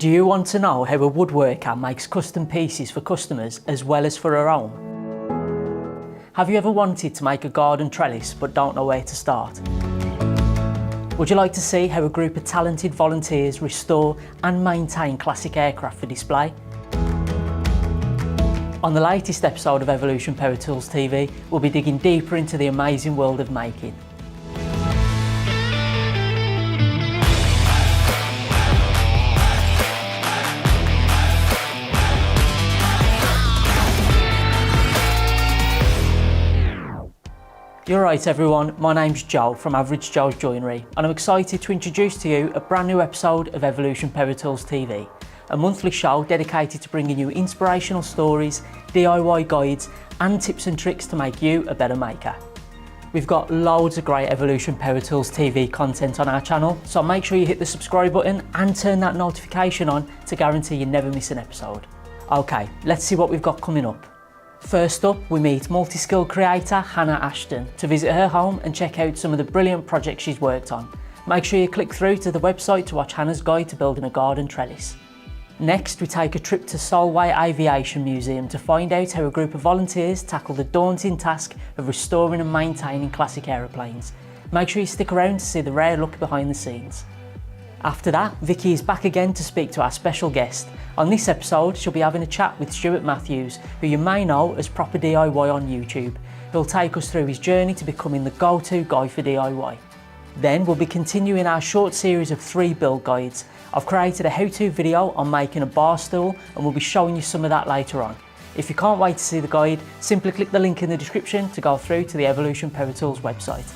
Do you want to know how a woodworker makes custom pieces for customers as well as for her own? Have you ever wanted to make a garden trellis but don't know where to start? Would you like to see how a group of talented volunteers restore and maintain classic aircraft for display? On the latest episode of Evolution Power Tools TV, we'll be digging deeper into the amazing world of making. You're right everyone, my name's Joe from Average Joe's Joinery and I'm excited to introduce to you a brand new episode of Evolution Power Tools TV, a monthly show dedicated to bringing you inspirational stories, DIY guides and tips and tricks to make you a better maker. We've got loads of great Evolution Power Tools TV content on our channel, so make sure you hit the subscribe button and turn that notification on to guarantee you never miss an episode. Okay, let's see what we've got coming up. First up, we meet multi-skilled creator Hannah Ashton to visit her home and check out some of the brilliant projects she's worked on. Make sure you click through to the website to watch Hannah's guide to building a garden trellis. Next, we take a trip to Solway Aviation Museum to find out how a group of volunteers tackle the daunting task of restoring and maintaining classic aeroplanes. Make sure you stick around to see the rare look behind the scenes. After that, Vikkie is back again to speak to our special guest. On this episode, she'll be having a chat with Stuart Matthews, who you may know as Proper DIY on YouTube. He'll take us through his journey to becoming the go-to guy for DIY. Then we'll be continuing our short series of 3 build guides. I've created a how-to video on making a bar stool and we'll be showing you some of that later on. If you can't wait to see the guide, simply click the link in the description to go through to the Evolution Power Tools website.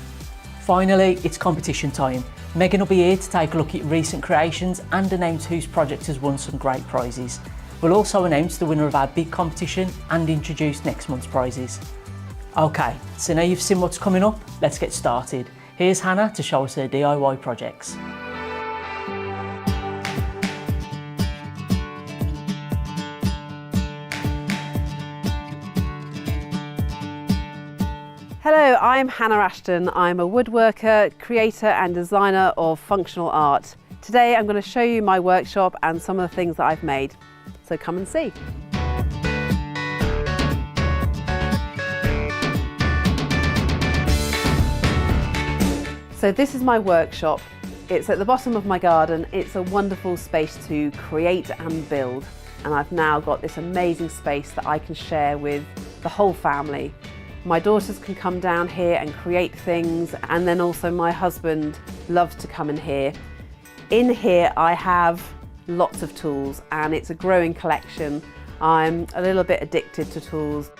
Finally, it's competition time. Megan will be here to take a look at recent creations and announce whose project has won some great prizes. We'll also announce the winner of our big competition and introduce next month's prizes. Okay, so now you've seen what's coming up, let's get started. Here's Hannah to show us her DIY projects. Hello, I'm Hannah Ashton. I'm a woodworker, creator and designer of functional art. Today I'm going to show you my workshop and some of the things that I've made. So come and see. So this is my workshop. It's at the bottom of my garden. It's a wonderful space to create and build. And I've now got this amazing space that I can share with the whole family. My daughters can come down here and create things, and then also my husband loves to come in here. In here I have lots of tools and it's a growing collection. I'm a little bit addicted to tools.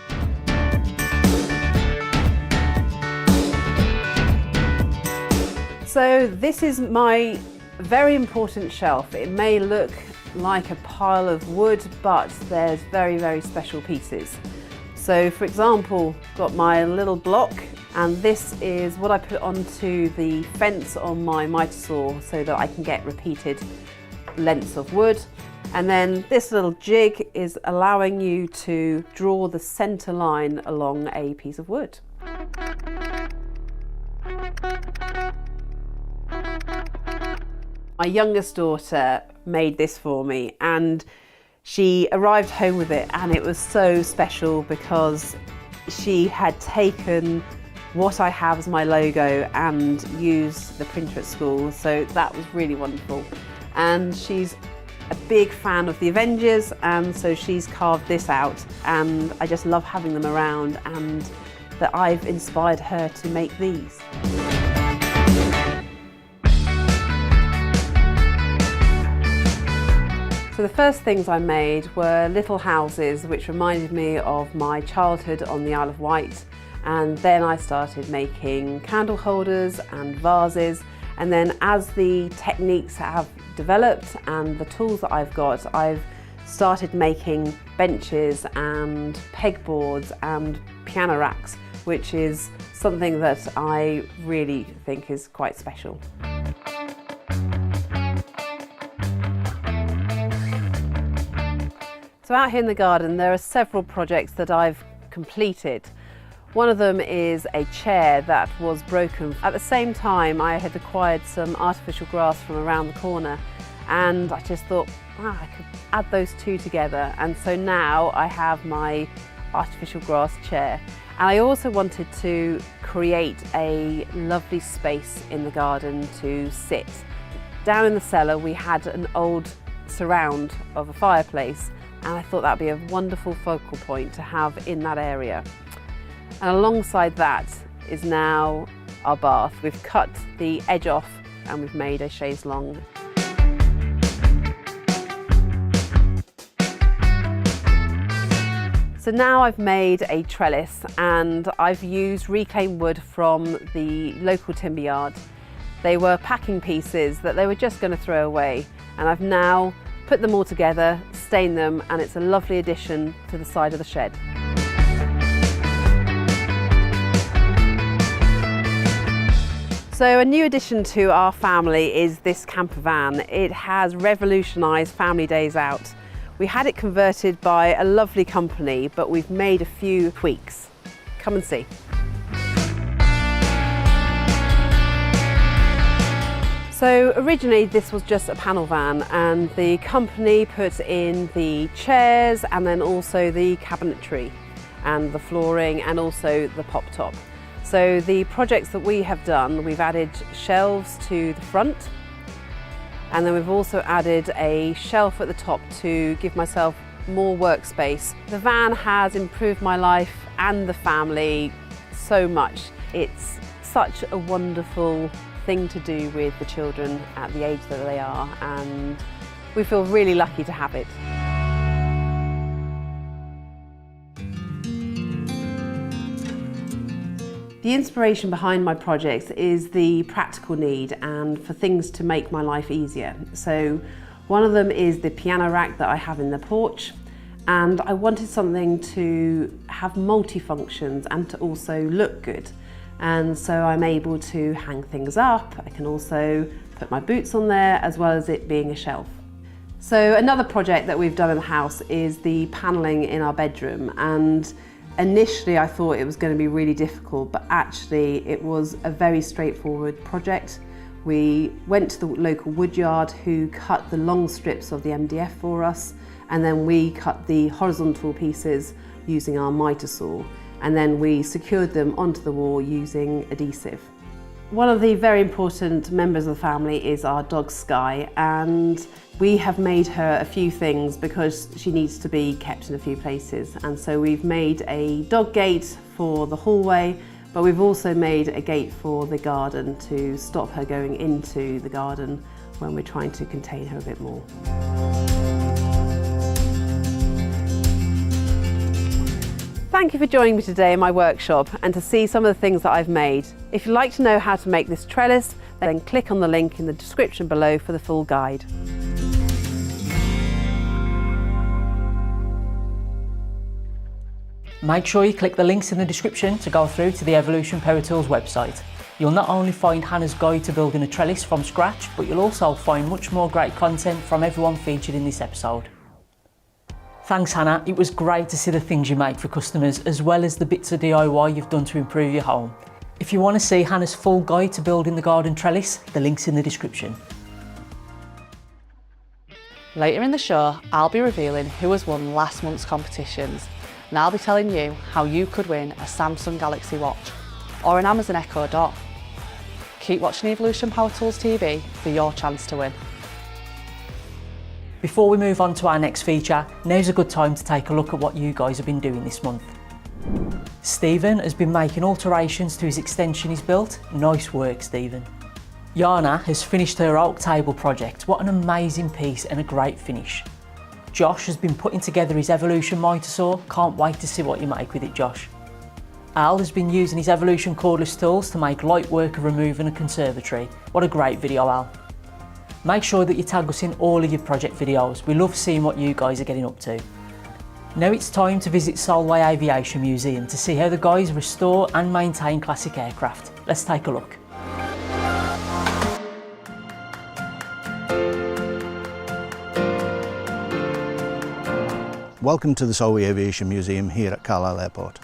So this is my very important shelf. It may look like a pile of wood, but there's very, very special pieces. So for example, got my little block, and this is what I put onto the fence on my miter saw so that I can get repeated lengths of wood. And then this little jig is allowing you to draw the center line along a piece of wood. My youngest daughter made this for me, and she arrived home with it, and it was so special because she had taken what I have as my logo and used the printer at school, so that was really wonderful. And she's a big fan of the Avengers, and so she's carved this out, and I just love having them around, and that I've inspired her to make these. So the first things I made were little houses which reminded me of my childhood on the Isle of Wight, and then I started making candle holders and vases, and then as the techniques have developed and the tools that I've got, I've started making benches and pegboards and piano racks, which is something that I really think is quite special. So out here in the garden there are several projects that I've completed. One of them is a chair that was broken. At the same time I had acquired some artificial grass from around the corner, and I just thought, wow, I could add those two together. And so now I have my artificial grass chair. And I also wanted to create a lovely space in the garden to sit. Down in the cellar we had an old surround of a fireplace, and I thought that'd be a wonderful focal point to have in that area. And alongside that is now our bath. We've cut the edge off and we've made a chaise longue. So now I've made a trellis, and I've used reclaimed wood from the local timber yard. They were packing pieces that they were just going to throw away, and I've now put them all together, stained them, and it's a lovely addition to the side of the shed. So a new addition to our family is this camper van. It has revolutionised family days out. We had it converted by a lovely company, but we've made a few tweaks. Come and see. So originally this was just a panel van, and the company put in the chairs and then also the cabinetry and the flooring and also the pop top. So the projects that we have done, we've added shelves to the front, and then we've also added a shelf at the top to give myself more workspace. The van has improved my life and the family so much. It's such a wonderful thing to do with the children at the age that they are, and we feel really lucky to have it. The inspiration behind my projects is the practical need and for things to make my life easier. So one of them is the piano rack that I have in the porch, and I wanted something to have multi-functions and to also look good. And so I'm able to hang things up. I can also put my boots on there, as well as it being a shelf. So another project that we've done in the house is the panelling in our bedroom, and initially I thought it was going to be really difficult, but actually it was a very straightforward project. We went to the local woodyard who cut the long strips of the MDF for us, and then we cut the horizontal pieces using our miter saw, and then we secured them onto the wall using adhesive. One of the very important members of the family is our dog Sky, and we have made her a few things because she needs to be kept in a few places. And so we've made a dog gate for the hallway, but we've also made a gate for the garden to stop her going into the garden when we're trying to contain her a bit more. Thank you for joining me today in my workshop and to see some of the things that I've made. If you'd like to know how to make this trellis, then click on the link in the description below for the full guide. Make sure you click the links in the description to go through to the Evolution Power Tools website. You'll not only find Hannah's guide to building a trellis from scratch, but you'll also find much more great content from everyone featured in this episode. Thanks Hannah, it was great to see the things you make for customers, as well as the bits of DIY you've done to improve your home. If you want to see Hannah's full guide to building the garden trellis, the link's in the description. Later in the show, I'll be revealing who has won last month's competitions, and I'll be telling you how you could win a Samsung Galaxy Watch or an Amazon Echo Dot. Keep watching Evolution Power Tools TV for your chance to win. Before we move on to our next feature, now's a good time to take a look at what you guys have been doing this month. Stephen has been making alterations to his extension he's built. Nice work, Stephen. Yana has finished her oak table project. What an amazing piece and a great finish. Josh has been putting together his Evolution miter saw. Can't wait to see what you make with it, Josh. Al has been using his Evolution cordless tools to make light work of removing a conservatory. What a great video, Al. Make sure that you tag us in all of your project videos. We love seeing what you guys are getting up to. Now it's time to visit Solway Aviation Museum to see how the guys restore and maintain classic aircraft. Let's take a look. Welcome to the Solway Aviation Museum here at Carlisle Airport.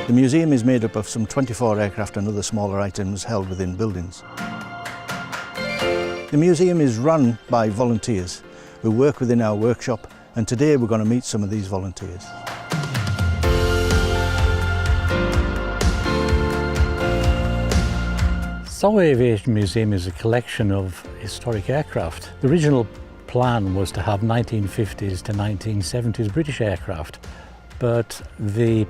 The museum is made up of some 24 aircraft and other smaller items held within buildings. The museum is run by volunteers who work within our workshop, and today we're going to meet some of these volunteers. Solway Aviation Museum is a collection of historic aircraft. The original plan was to have 1950s to 1970s British aircraft, but the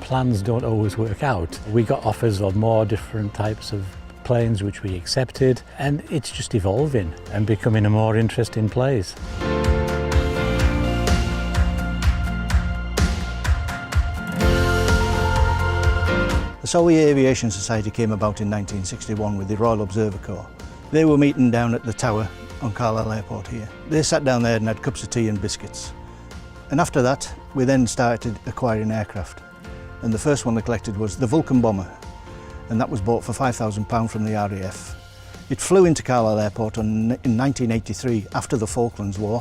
plans don't always work out. We got offers of more different types of planes which we accepted, and it's just evolving and becoming a more interesting place. The Solway Aviation Society came about in 1961 with the Royal Observer Corps. They were meeting down at the tower on Carlisle Airport here. They sat down there and had cups of tea and biscuits. And after that, we then started acquiring aircraft. And the first one they collected was the Vulcan bomber, and that was bought for £5,000 from the RAF. It flew into Carlisle Airport in 1983 after the Falklands War.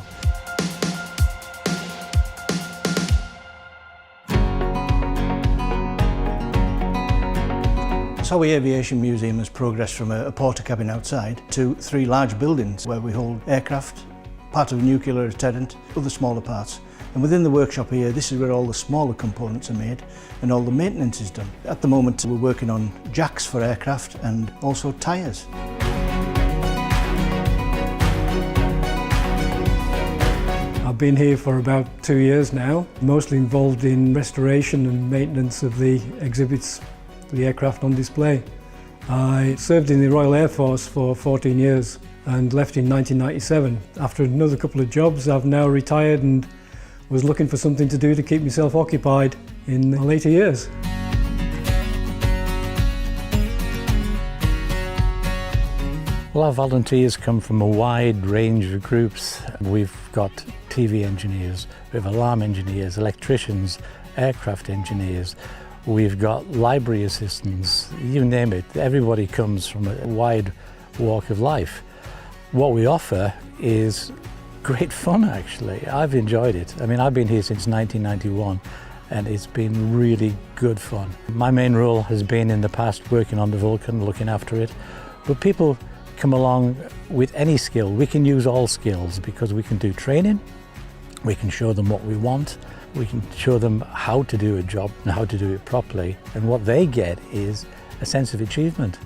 The Solway Aviation Museum has progressed from a porter cabin outside to 3 large buildings where we hold aircraft, part of a nuclear deterrent, other smaller parts. And within the workshop here, this is where all the smaller components are made and all the maintenance is done. At the moment, we're working on jacks for aircraft and also tyres. I've been here for about 2 years now, mostly involved in restoration and maintenance of the exhibits, the aircraft on display. I served in the Royal Air Force for 14 years and left in 1997. After another couple of jobs, I've now retired and was looking for something to do to keep myself occupied in the later years. Well, our volunteers come from a wide range of groups. We've got TV engineers, we have alarm engineers, electricians, aircraft engineers. We've got library assistants, you name it. Everybody comes from a wide walk of life. What we offer is great fun, actually. I've enjoyed it. I mean, I've been here since 1991 and it's been really good fun. My main role has been in the past working on the Vulcan, looking after it, but people come along with any skill. We can use all skills because we can do training, we can show them what we want, we can show them how to do a job and how to do it properly, and what they get is a sense of achievement.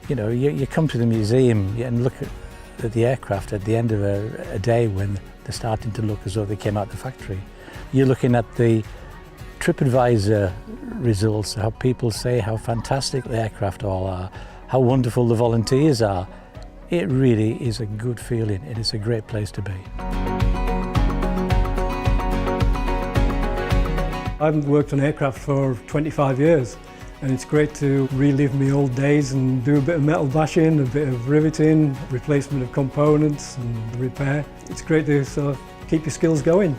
You know, you come to the museum and look at the aircraft at the end of a day when they're starting to look as though they came out of the factory. You're looking at the TripAdvisor results, how people say how fantastic the aircraft all are, how wonderful the volunteers are. It really is a good feeling. It is a great place to be. I've worked on aircraft for 25 years and it's great to relive my old days and do a bit of metal bashing, a bit of riveting, replacement of components and repair. It's great to sort of keep your skills going.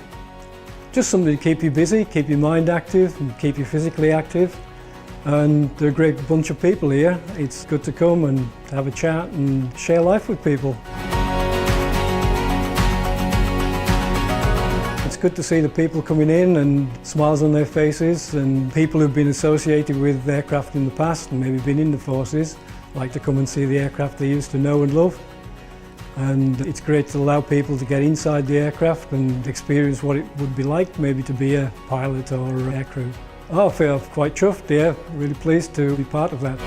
Just something to keep you busy, keep your mind active and keep you physically active. And they're a great bunch of people here. It's good to come and have a chat and share life with people. It's good to see the people coming in and smiles on their faces, and people who've been associated with aircraft in the past and maybe been in the forces like to come and see the aircraft they used to know and love. And it's great to allow people to get inside the aircraft and experience what it would be like maybe to be a pilot or aircrew. I feel quite chuffed, yeah, really pleased to be part of that.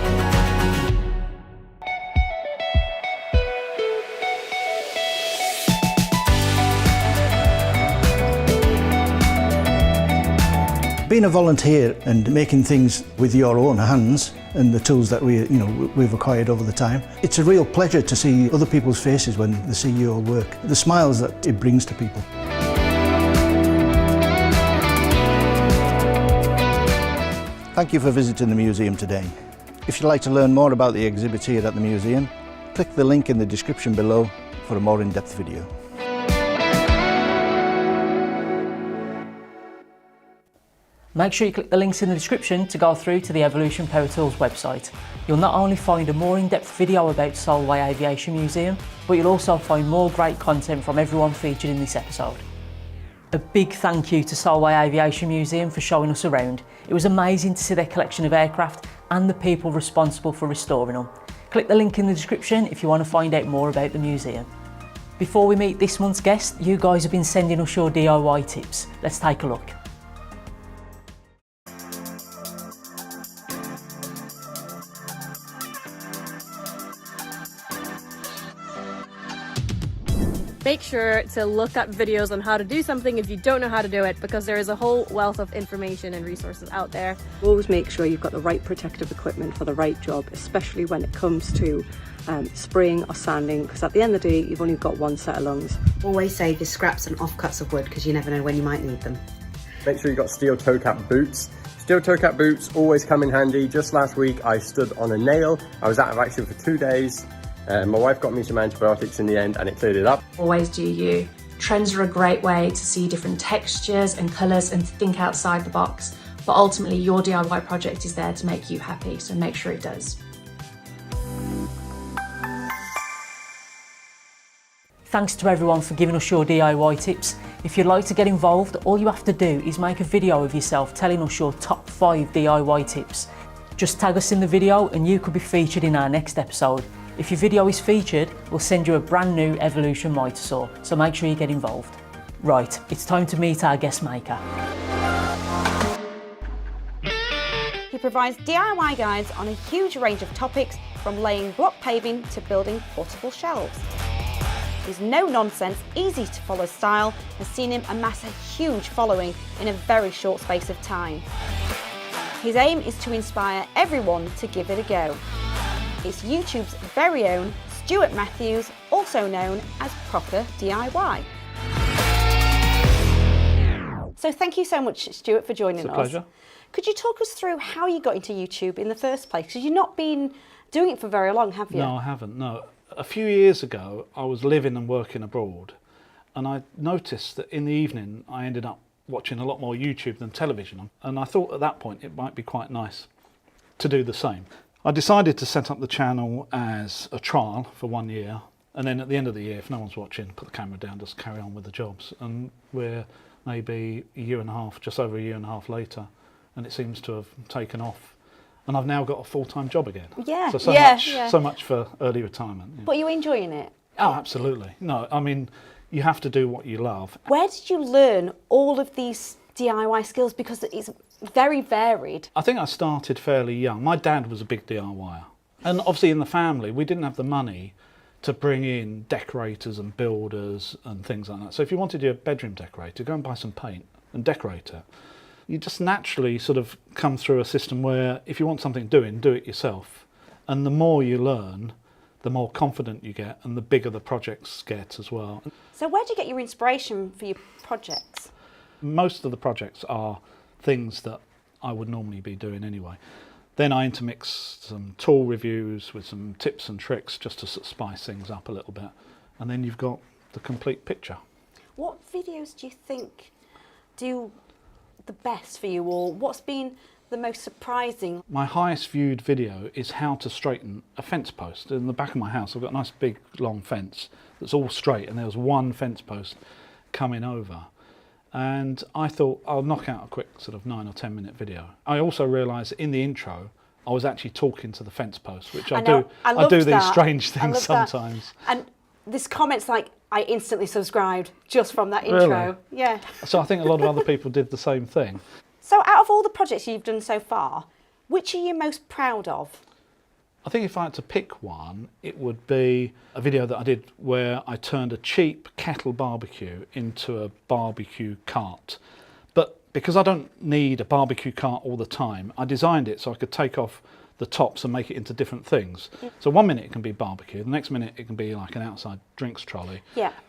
Being a volunteer and making things with your own hands and the tools that we've acquired over the time, it's a real pleasure to see other people's faces when they see your work, the smiles that it brings to people. Thank you for visiting the museum today. If you'd like to learn more about the exhibits here at the museum, click the link in the description below for a more in-depth video. Make sure you click the links in the description to go through to the Evolution Power Tools website. You'll not only find a more in-depth video about Solway Aviation Museum, but you'll also find more great content from everyone featured in this episode. A big thank you to Solway Aviation Museum for showing us around. It was amazing to see their collection of aircraft and the people responsible for restoring them. Click the link in the description if you want to find out more about the museum. Before we meet this month's guest, you guys have been sending us your DIY tips. Let's take a look. Make sure to look up videos on how to do something if you don't know how to do it, because there is a whole wealth of information and resources out there. Always make sure you've got the right protective equipment for the right job, especially when it comes to spraying or sanding, because at the end of the day you've only got one set of lungs. Always save your scraps and offcuts of wood, because you never know when you might need them. Make sure you've got steel toe cap boots. Steel toe cap boots always come in handy. Just last week I stood on a nail. I was out of action for 2 days. My wife got me some antibiotics in the end and it cleared it up. Always do you. Trends are a great way to see different textures and colours and to think outside the box, but ultimately your DIY project is there to make you happy, so make sure it does. Thanks to everyone for giving us your DIY tips. If you'd like to get involved, all you have to do is make a video of yourself telling us your top 5 DIY tips. Just tag us in the video and you could be featured in our next episode. If your video is featured, we'll send you a brand new Evolution miter saw, so make sure you get involved. Right, it's time to meet our guest maker. He provides DIY guides on a huge range of topics, from laying block paving to building portable shelves. His no-nonsense, easy-to-follow style has seen him amass a huge following in a very short space of time. His aim is to inspire everyone to give it a go. It's YouTube's very own Stuart Matthews, also known as Proper DIY. So thank you so much, Stuart, for joining us. It's a pleasure. Could you talk us through how you got into YouTube in the first place? Because you've not been doing it for very long, have you? No, I haven't, no. A few years ago, I was living and working abroad, and I noticed that in the evening, I ended up watching a lot more YouTube than television. And I thought at that point, it might be quite nice to do the same. I decided to set up the channel as a trial for 1 year, and then at the end of the year, if no one's watching, put the camera down, just carry on with the jobs. And we're maybe a year and a half, just over a year and a half later, and it seems to have taken off. And I've now got a full-time job again. Yeah, So much for early retirement. Yeah. But you're enjoying it? Oh, absolutely. No, I mean, you have to do what you love. Where did you learn all of these DIY skills? Because it's very varied. I think I started fairly young. My dad was a big DIYer. And obviously in the family, we didn't have the money to bring in decorators and builders and things like that. So if you wanted your bedroom decorator, go and buy some paint and decorate it. You just naturally sort of come through a system where if you want something doing, do it yourself. And the more you learn, the more confident you get and the bigger the projects get as well. So where do you get your inspiration for your projects? Most of the projects are things that I would normally be doing anyway. Then I intermix some tool reviews with some tips and tricks just to sort of spice things up a little bit. And then you've got the complete picture. What videos do you think do the best for you, or what's been the most surprising? My highest viewed video is how to straighten a fence post. In the back of my house I've got a nice big long fence that's all straight, and there was one fence post coming over. And I thought I'll knock out a quick sort of 9 or 10 minute video. I also realised in the intro I was actually talking to the fence post, which I do these strange things sometimes. And this comment's like, I instantly subscribed just from that intro. Really? Yeah. So I think a lot of other people did the same thing. So out of all the projects you've done so far, which are you most proud of? I think if I had to pick one, it would be a video that I did where I turned a cheap kettle barbecue into a barbecue cart. But because I don't need a barbecue cart all the time, I designed it so I could take off the tops and make it into different things. So 1 minute it can be barbecue, the next minute it can be like an outside drinks trolley,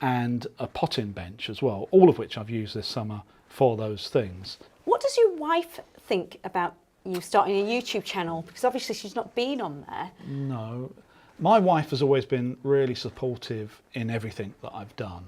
and a potting bench as well, all of which I've used this summer for those things. What does your wife think about you starting a YouTube channel? Because obviously she's not been on there. No. My wife has always been really supportive in everything that I've done.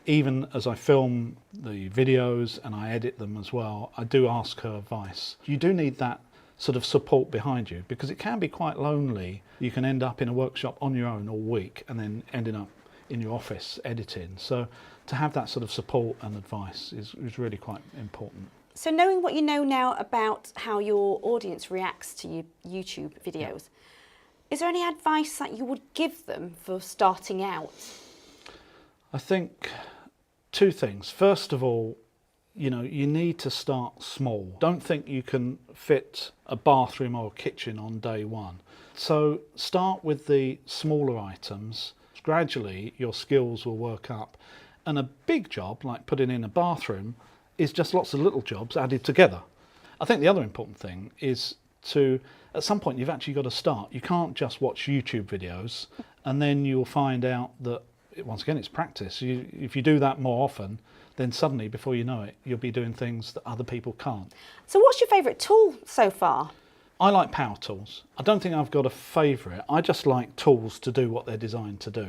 Even as I film the videos and I edit them as well, I do ask her advice. You do need that sort of support behind you, because it can be quite lonely. You can end up in a workshop on your own all week and then ending up in your office editing. So to have that sort of support and advice is really quite important. So knowing what you know now about how your audience reacts to your YouTube videos, Is there any advice that you would give them for starting out? I think two things. First of all, you need to start small. Don't think you can fit a bathroom or a kitchen on day one. So start with the smaller items. Gradually your skills will work up. And a big job, like putting in a bathroom, is just lots of little jobs added together. I think the other important thing is at some point you've actually got to start. You can't just watch YouTube videos and then you'll find out that, once again, it's practice. If you do that more often, then suddenly, before you know it, you'll be doing things that other people can't. So what's your favourite tool so far? I like power tools. I don't think I've got a favourite. I just like tools to do what they're designed to do.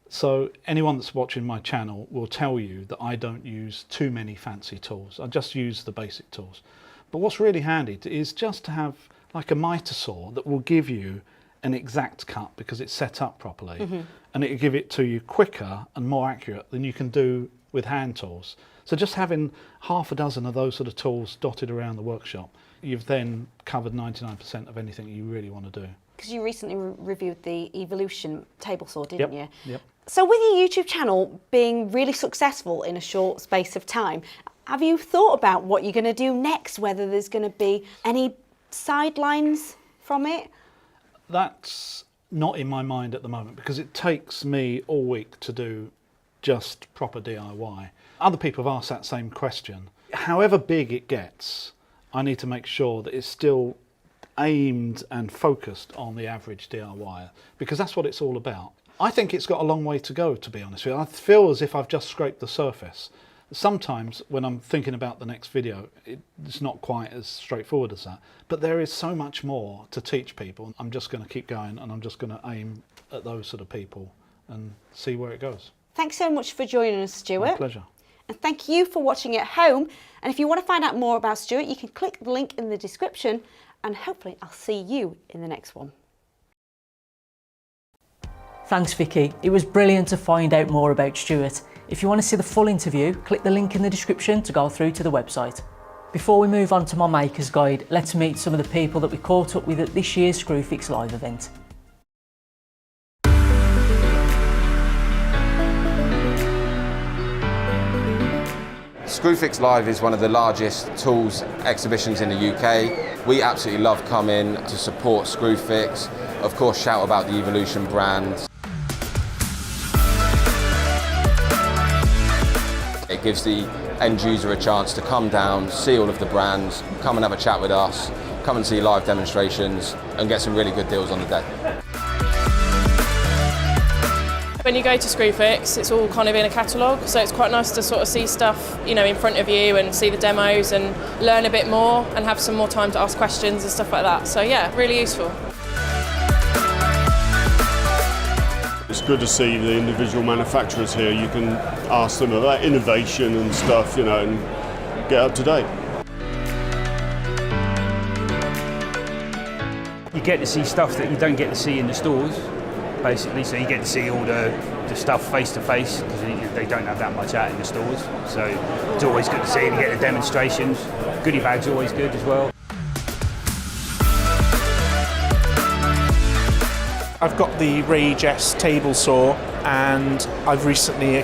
So anyone that's watching my channel will tell you that I don't use too many fancy tools. I just use the basic tools. But what's really handy is just to have like a miter saw that will give you an exact cut because it's set up properly, and it'll give it to you quicker and more accurate than you can do with hand tools. So just having half a dozen of those sort of tools dotted around the workshop, you've then covered 99% of anything you really want to do. Because you recently reviewed the Evolution table saw, didn't you? Yep. So with your YouTube channel being really successful in a short space of time, have you thought about what you're going to do next, whether there's going to be any sidelines from it? That's not in my mind at the moment because it takes me all week to do just proper DIY. Other people have asked that same question. However big it gets, I need to make sure that it's still aimed and focused on the average DIYer because that's what it's all about. I think it's got a long way to go, to be honest with you. I feel as if I've just scraped the surface. Sometimes when I'm thinking about the next video, it's not quite as straightforward as that. But there is so much more to teach people. I'm just going to keep going and I'm just going to aim at those sort of people and see where it goes. Thanks so much for joining us, Stuart. My pleasure. And thank you for watching at home. And if you want to find out more about Stuart, you can click the link in the description and hopefully I'll see you in the next one. Thanks Vikkie, it was brilliant to find out more about Stuart. If you want to see the full interview, click the link in the description to go through to the website. Before we move on to my maker's guide, let's meet some of the people that we caught up with at this year's Screwfix Live event. Screwfix Live is one of the largest tools exhibitions in the UK. We absolutely love coming to support Screwfix. Of course, shout about the Evolution brand. It gives the end user a chance to come down, see all of the brands, come and have a chat with us, come and see live demonstrations and get some really good deals on the day. When you go to Screwfix, it's all kind of in a catalogue, so it's quite nice to sort of see stuff, in front of you and see the demos and learn a bit more and have some more time to ask questions and stuff like that. So yeah, really useful. It's good to see the individual manufacturers here. You can ask them about innovation and stuff, and get up to date. You get to see stuff that you don't get to see in the stores, basically, so you get to see all the stuff face to face because they don't have that much out in the stores, so it's always good to see and get the demonstrations. Goodie bags are always good as well. I've got the Rage S table saw and I've recently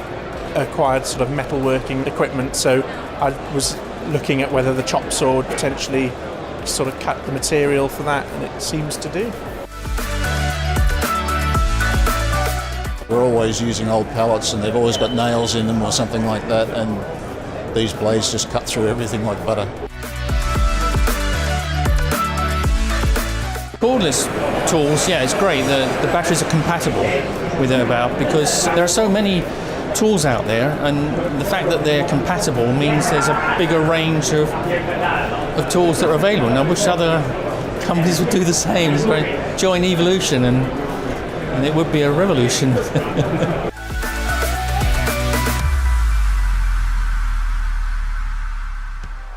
acquired sort of metalworking equipment, so I was looking at whether the chop saw would potentially sort of cut the material for that, and it seems to do. We're always using old pallets and they've always got nails in them or something like that, and these blades just cut through everything like butter. Cordless tools, yeah, it's great. The batteries are compatible with them about because there are so many tools out there, and the fact that they're compatible means there's a bigger range of tools that are available. And I wish other companies would do the same. So join Evolution and it would be a revolution.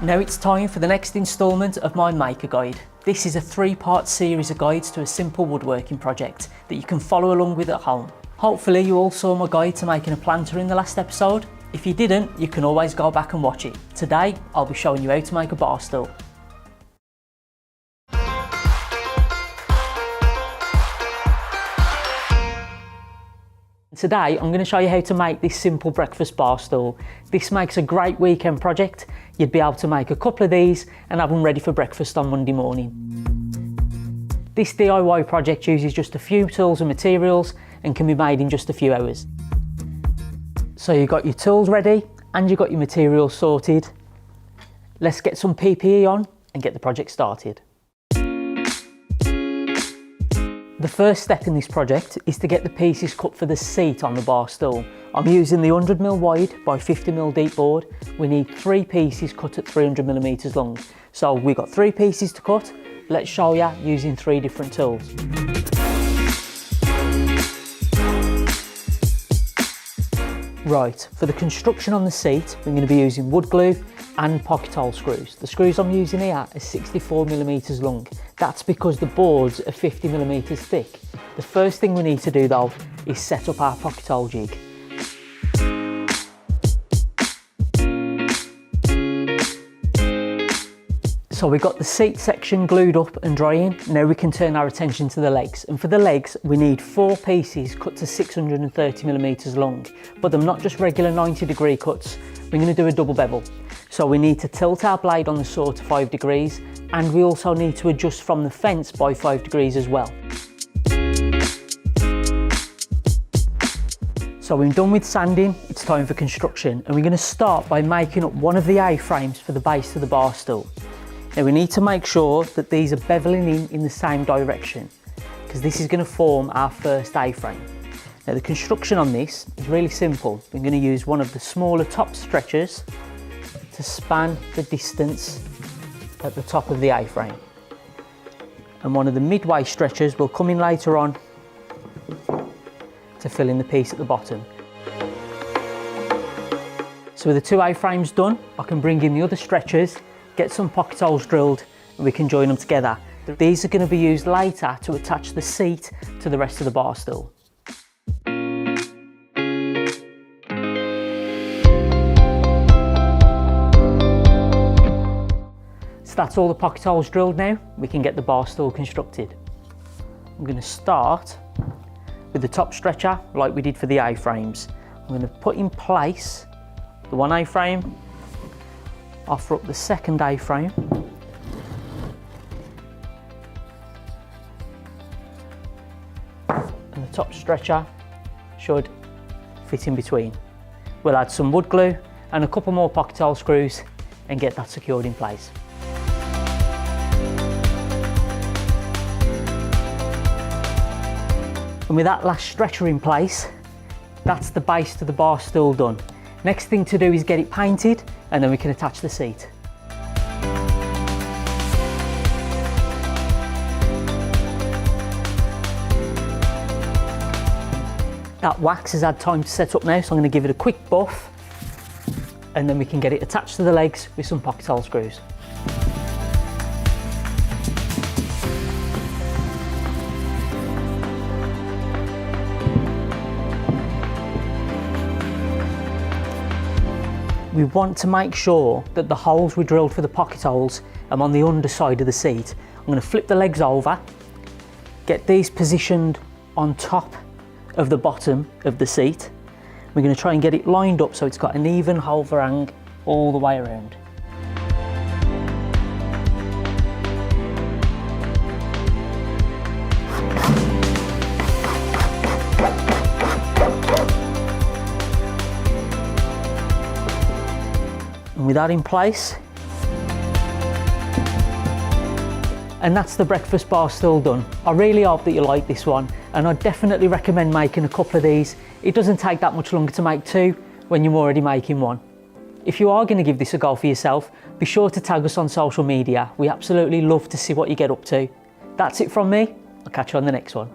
Now it's time for the next instalment of my Maker Guide. This is a 3-part series of guides to a simple woodworking project that you can follow along with at home. Hopefully you all saw my guide to making a planter in the last episode. If you didn't, you can always go back and watch it. Today, I'll be showing you how to make a bar stool. Today I'm going to show you how to make this simple breakfast bar stool. This makes a great weekend project. You'd be able to make a couple of these and have them ready for breakfast on Monday morning. This DIY project uses just a few tools and materials and can be made in just a few hours. So you've got your tools ready and you've got your materials sorted. Let's get some PPE on and get the project started. The first step in this project is to get the pieces cut for the seat on the bar stool. I'm using the 100mm wide by 50mm deep board. We need 3 pieces cut at 300mm long. So we've got 3 pieces to cut. Let's show you using 3 different tools. Right, for the construction on the seat, we're going to be using wood glue and pocket hole screws. The screws I'm using here are 64mm long. That's because the boards are 50mm thick. The first thing we need to do though is set up our pocket hole jig. So we've got the seat section glued up and drying. Now we can turn our attention to the legs. And for the legs, we need 4 pieces cut to 630mm long, but they're not just regular 90-degree cuts. We're going to do a double bevel. So we need to tilt our blade on the saw to 5 degrees, and we also need to adjust from the fence by 5 degrees as well. So we're done with sanding, it's time for construction, and we're going to start by making up one of the A-frames for the base of the bar stool. Now we need to make sure that these are bevelling in the same direction, because this is going to form our first A-frame. Now the construction on this is really simple. We're going to use one of the smaller top stretchers to span the distance at the top of the A-frame. And one of the midway stretchers will come in later on to fill in the piece at the bottom. So with the 2 A-frames done, I can bring in the other stretchers, get some pocket holes drilled, and we can join them together. These are going to be used later to attach the seat to the rest of the bar stool. So that's all the pocket holes drilled now. We can get the bar stool constructed. I'm going to start with the top stretcher like we did for the A-frames. I'm going to put in place the 1 A-frame, offer up the second A-frame, and the top stretcher should fit in between. We'll add some wood glue and a couple more pocket hole screws and get that secured in place. And with that last stretcher in place, that's the base to the bar stool done. Next thing to do is get it painted, and then we can attach the seat. That wax has had time to set up now, so I'm going to give it a quick buff, and then we can get it attached to the legs with some pocket hole screws. We want to make sure that the holes we drilled for the pocket holes are on the underside of the seat. I'm going to flip the legs over, get these positioned on top of the bottom of the seat. We're going to try and get it lined up so it's got an even overhang all the way around. And with that in place, and that's the breakfast bar stool done. I really hope that you like this one, and I definitely recommend making a couple of these. It doesn't take that much longer to make 2 when you're already making 1. If you are going to give this a go for yourself, be sure to tag us on social media. We absolutely love to see what you get up to. That's it from me. I'll catch you on the next one.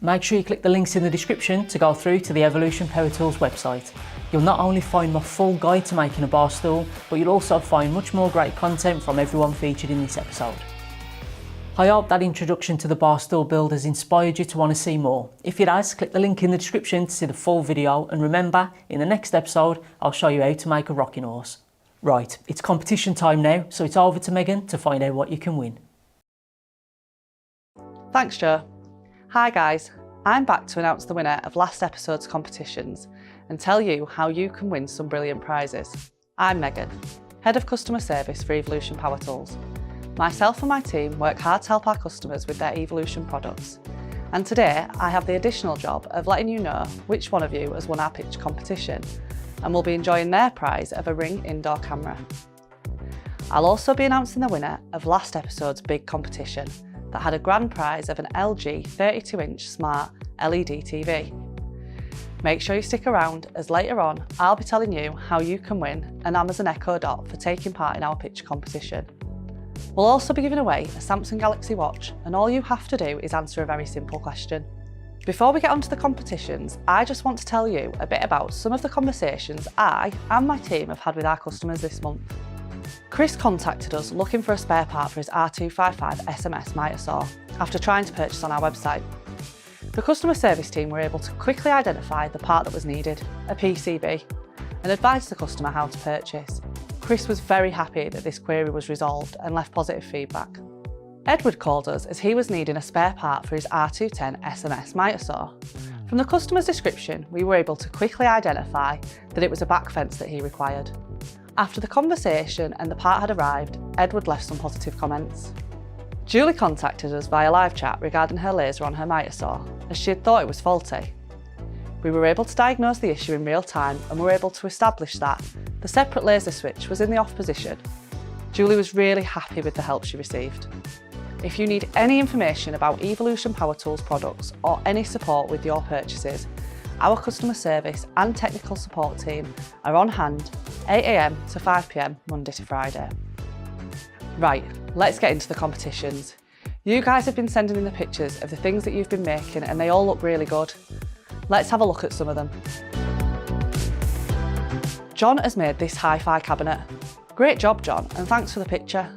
Make sure you click the links in the description to go through to the Evolution Power Tools website. You'll not only find my full guide to making a bar stool, but you'll also find much more great content from everyone featured in this episode. I hope that introduction to the bar stool build has inspired you to want to see more. If it has, click the link in the description to see the full video, and remember, in the next episode, I'll show you how to make a rocking horse. Right, it's competition time now, so it's over to Megan to find out what you can win. Thanks, Joe. Hi guys, I'm back to announce the winner of last episode's competitions and tell you how you can win some brilliant prizes. I'm Megan, Head of Customer Service for Evolution Power Tools. Myself and my team work hard to help our customers with their Evolution products. And today I have the additional job of letting you know which one of you has won our pitch competition and will be enjoying their prize of a Ring indoor camera. I'll also be announcing the winner of last episode's big competition that had a grand prize of an LG 32-inch smart LED TV. Make sure you stick around, as later on I'll be telling you how you can win an Amazon Echo Dot for taking part in our pitch competition. We'll also be giving away a Samsung Galaxy Watch, and all you have to do is answer a very simple question. Before we get onto the competitions, I just want to tell you a bit about some of the conversations I and my team have had with our customers this month. Chris contacted us looking for a spare part for his R255 SMS miter saw after trying to purchase on our website. The customer service team were able to quickly identify the part that was needed, a PCB, and advise the customer how to purchase. Chris was very happy that this query was resolved and left positive feedback. Edward called us as he was needing a spare part for his R210 SMS miter saw. From the customer's description, we were able to quickly identify that it was a back fence that he required. After the conversation and the part had arrived, Edward left some positive comments. Julie contacted us via live chat regarding her laser on her miter saw, as she had thought it was faulty. We were able to diagnose the issue in real time and were able to establish that the separate laser switch was in the off position. Julie was really happy with the help she received. If you need any information about Evolution Power Tools products or any support with your purchases, our customer service and technical support team are on hand 8 AM to 5 PM Monday to Friday. Right, let's get into the competitions. You guys have been sending in the pictures of the things that you've been making and they all look really good. Let's have a look at some of them. John has made this hi-fi cabinet. Great job, John, and thanks for the picture.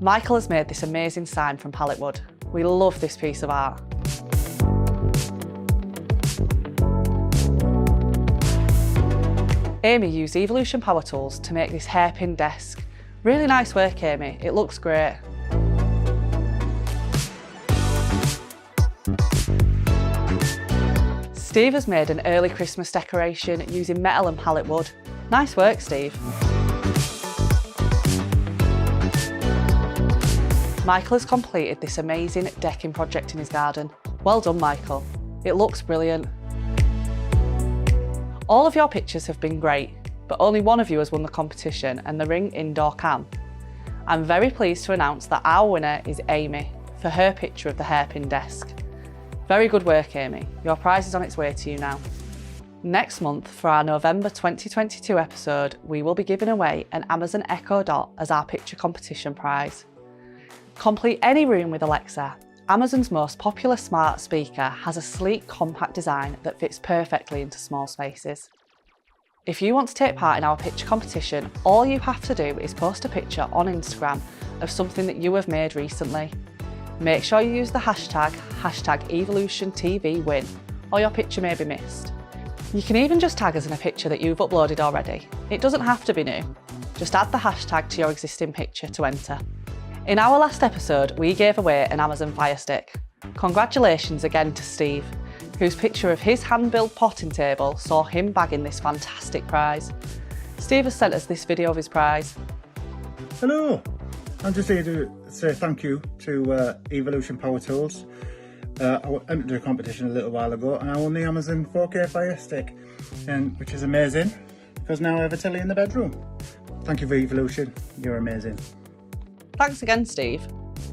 Michael has made this amazing sign from pallet wood. We love this piece of art. Amy used Evolution Power Tools to make this hairpin desk. Really nice work, Amy. It looks great. Steve has made an early Christmas decoration using metal and pallet wood. Nice work, Steve. Michael has completed this amazing decking project in his garden. Well done, Michael. It looks brilliant. All of your pictures have been great, but only one of you has won the competition and the Ring indoor cam. I'm very pleased to announce that our winner is Amy for her picture of the hairpin desk. Very good work, Amy. Your prize is on its way to you now. Next month, for our November 2022 episode, we will be giving away an Amazon Echo Dot as our picture competition prize. Complete any room with Alexa. Amazon's most popular smart speaker has a sleek, compact design that fits perfectly into small spaces. If you want to take part in our picture competition, all you have to do is post a picture on Instagram of something that you have made recently. Make sure you use the hashtag #EvolutionTVWin, or your picture may be missed. You can even just tag us in a picture that you've uploaded already. It doesn't have to be new. Just add the hashtag to your existing picture to enter. In our last episode, we gave away an Amazon Fire Stick. Congratulations again to Steve, whose picture of his hand-built potting table saw him bagging this fantastic prize. Steve has sent us this video of his prize. Hello, I'm just here to say thank you to Evolution Power Tools. I entered a competition a little while ago and I won the Amazon 4K Fire Stick, which is amazing because now I have a telly in the bedroom. Thank you for Evolution, you're amazing. Thanks again, Steve.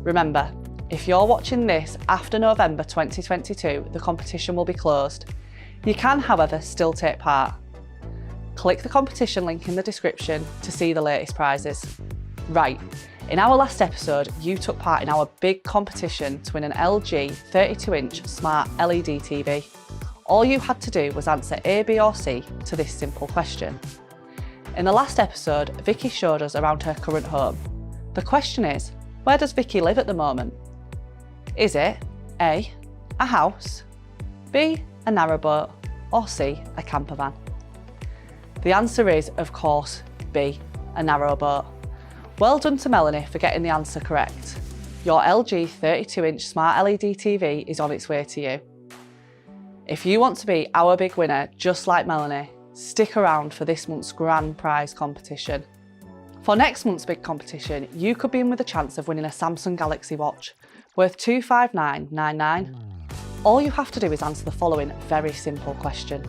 Remember, if you're watching this after November 2022, the competition will be closed. You can, however, still take part. Click the competition link in the description to see the latest prizes. Right, in our last episode, you took part in our big competition to win an LG 32-inch smart LED TV. All you had to do was answer A, B or C to this simple question. In the last episode, Vikkie showed us around her current home. The question is, where does Vikkie live at the moment? Is it A, a house, B, a narrowboat, or C, a camper van? The answer is, of course, B, a narrow boat. Well done to Melanie for getting the answer correct. Your LG 32-inch smart LED TV is on its way to you. If you want to be our big winner, just like Melanie, stick around for this month's grand prize competition. For next month's big competition, you could be in with a chance of winning a Samsung Galaxy Watch worth $259.99. All you have to do is answer the following very simple question.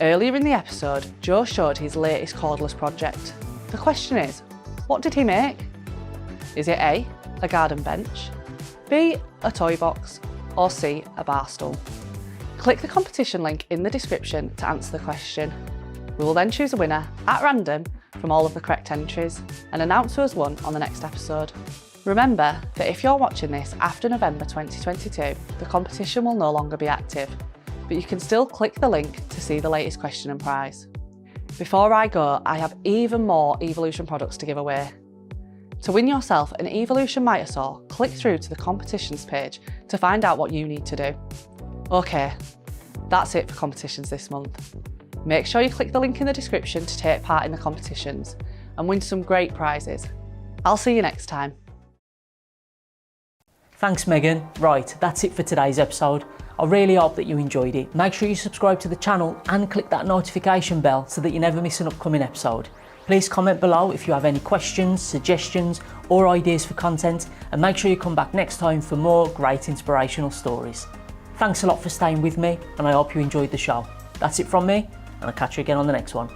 Earlier in the episode, Joe showed his latest cordless project. The question is, what did he make? Is it A, a garden bench, B, a toy box, or C, a bar stool? Click the competition link in the description to answer the question. We will then choose a winner at random from all of the correct entries and announce who has won on the next episode. Remember that if you're watching this after November 2022, the competition will no longer be active, but you can still click the link to see the latest question and prize. Before I go, I have even more Evolution products to give away. To win yourself an Evolution miter saw, click through to the competitions page to find out what you need to do. Okay, that's it for competitions this month. Make sure you click the link in the description to take part in the competitions and win some great prizes. I'll see you next time. Thanks Megan. Right, that's it for today's episode. I really hope that you enjoyed it. Make sure you subscribe to the channel and click that notification bell so that you never miss an upcoming episode. Please comment below if you have any questions, suggestions or ideas for content, and make sure you come back next time for more great inspirational stories. Thanks a lot for staying with me and I hope you enjoyed the show. That's it from me and I'll catch you again on the next one.